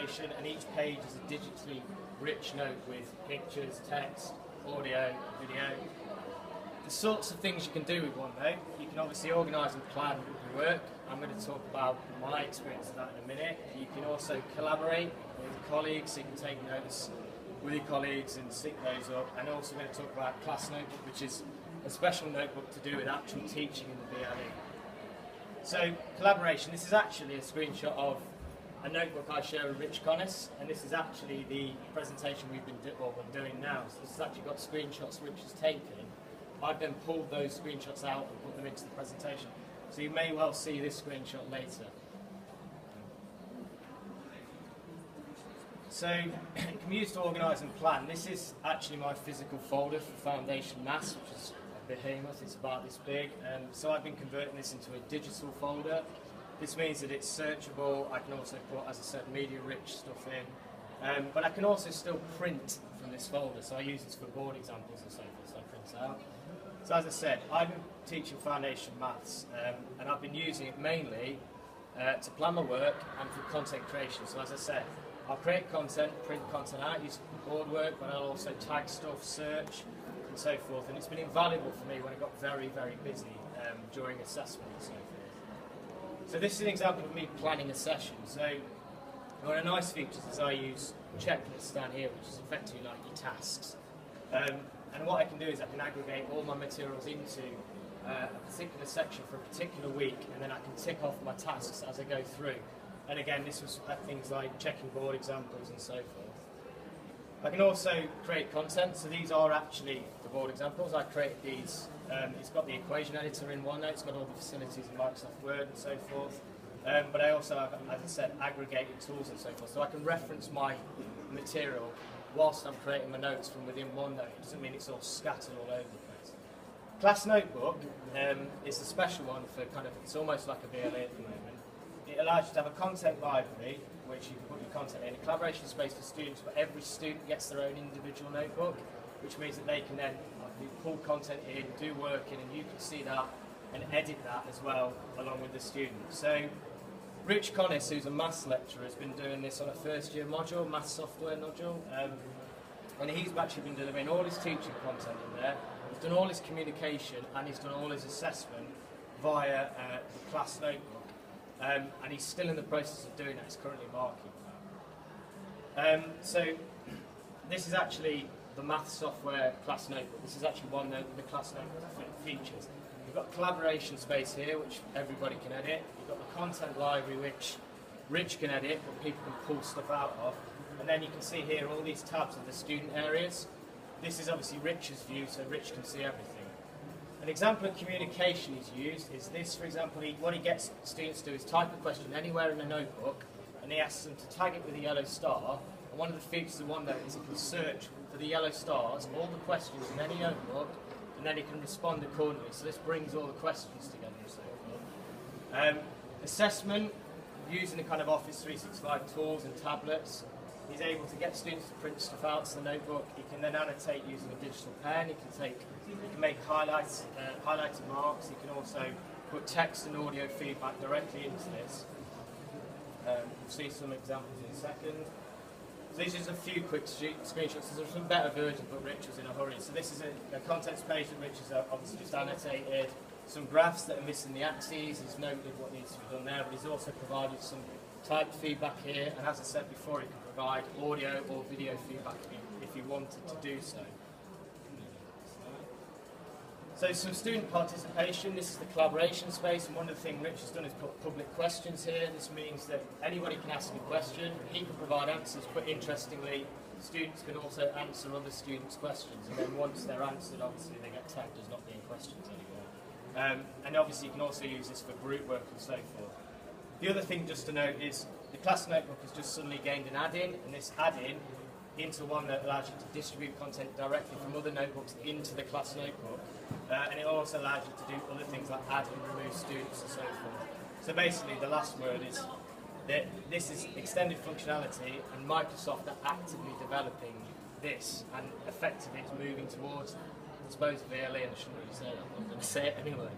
presentation, and each page is a digitally rich note with pictures, text, audio, video. The sorts of things you can do with OneNote: you can obviously organise and plan your work. I'm going to talk about my experience of that in a minute. You can also collaborate with colleagues, so you can take notes with your colleagues and sync those up. And also going to talk about Class Notebook, which is a special notebook to do with actual teaching in the VLE. So collaboration, this is actually a screenshot of a notebook I share with Rich Connis, and this is actually the presentation we're doing now. So this has actually got screenshots Rich has taken. I've then pulled those screenshots out and put them into the presentation. So you may well see this screenshot later. So you can use to organise and plan. This is actually my physical folder for Foundation Maths, which is a behemoth. It's about this big. So I've been converting this into a digital folder. This means that it's searchable. I can also put, as I said, media-rich stuff in. But I can also still print from this folder. So I use this for board examples and so forth, so I print out. So as I said, I've been teaching Foundation Maths, and I've been using it mainly to plan my work and for content creation. So as I said, I'll create content, print content out, use board work, but I'll also tag stuff, search, and so forth. And it's been invaluable for me when I got very, very busy during assessment and so forth. So this is an example of me planning a session. So one of the nice features is I use checklists down here, which is effectively like your tasks. And what I can do is I can aggregate all my materials into a particular section for a particular week, and then I can tick off my tasks as I go through. And again, this was things like checking board examples and so forth. I can also create content, so these are actually the board examples. I created these, it's got the equation editor in OneNote, it's got all the facilities in Microsoft Word and so forth. But I also have, as I said, aggregated tools and so forth, so I can reference my material whilst I'm creating my notes from within OneNote. It doesn't mean it's all scattered all over the place. Class Notebook is a special one for kind of, it's almost like a VLE at the moment. It allows you to have a content library, which you can put your content in, a collaboration space for students, but every student gets their own individual notebook, which means that they can then pull content in, do work in, and you can see that and edit that as well along with the student. So Rich Connis, who's a maths lecturer, has been doing this on a first year module, maths software module, and he's actually been delivering all his teaching content in there. He's done all his communication and he's done all his assessment via the Class Notebook. And he's still in the process of doing that. He's currently marking that. So this is actually the maths software Class Notebook. This is actually one of the Class Notebook features. You've got collaboration space here, which everybody can edit. You've got the content library, which Rich can edit, but people can pull stuff out of. And then you can see here all these tabs of the student areas. This is obviously Rich's view, so Rich can see everything. An example of communication he's used is this, for example, what he gets students to do is type a question anywhere in a notebook, and he asks them to tag it with a yellow star. And one of the features of OneNote is he can search for the yellow stars, all the questions in any notebook, and then he can respond accordingly. So this brings all the questions together and so forth. Assessment, using the kind of Office 365 tools and tablets, he's able to get students to print stuff out to the notebook. He can then annotate using a digital pen. He can make highlights, highlighted marks. He can also put text and audio feedback directly into this. We'll see some examples in a second. So these are just a few quick screenshots. There's some better versions, but Rich was in a hurry. So this is a contents page that Rich has obviously just annotated. Some graphs that are missing the axes. He's noted what needs to be done there, but he's also provided some typed feedback here. And as I said before, he can provide audio or video feedback if you wanted to do so. So some student participation, this is the collaboration space, and one of the things Rich has done is put public questions here. This means that anybody can ask a question, he can provide answers, but interestingly, students can also answer other students' questions, and then once they're answered, obviously they get tagged as not being questions anymore. And obviously you can also use this for group work and so forth. The other thing just to note is the Class Notebook has just suddenly gained an add-in, and this add-in into one that allows you to distribute content directly from other notebooks into the Class Notebook, and it also allows you to do other things like add and remove students and so forth. So basically the last word is that this is extended functionality, and Microsoft are actively developing this, and effectively it's moving towards, I suppose, VLE, and I shouldn't really say that, I'm going to say it anyway.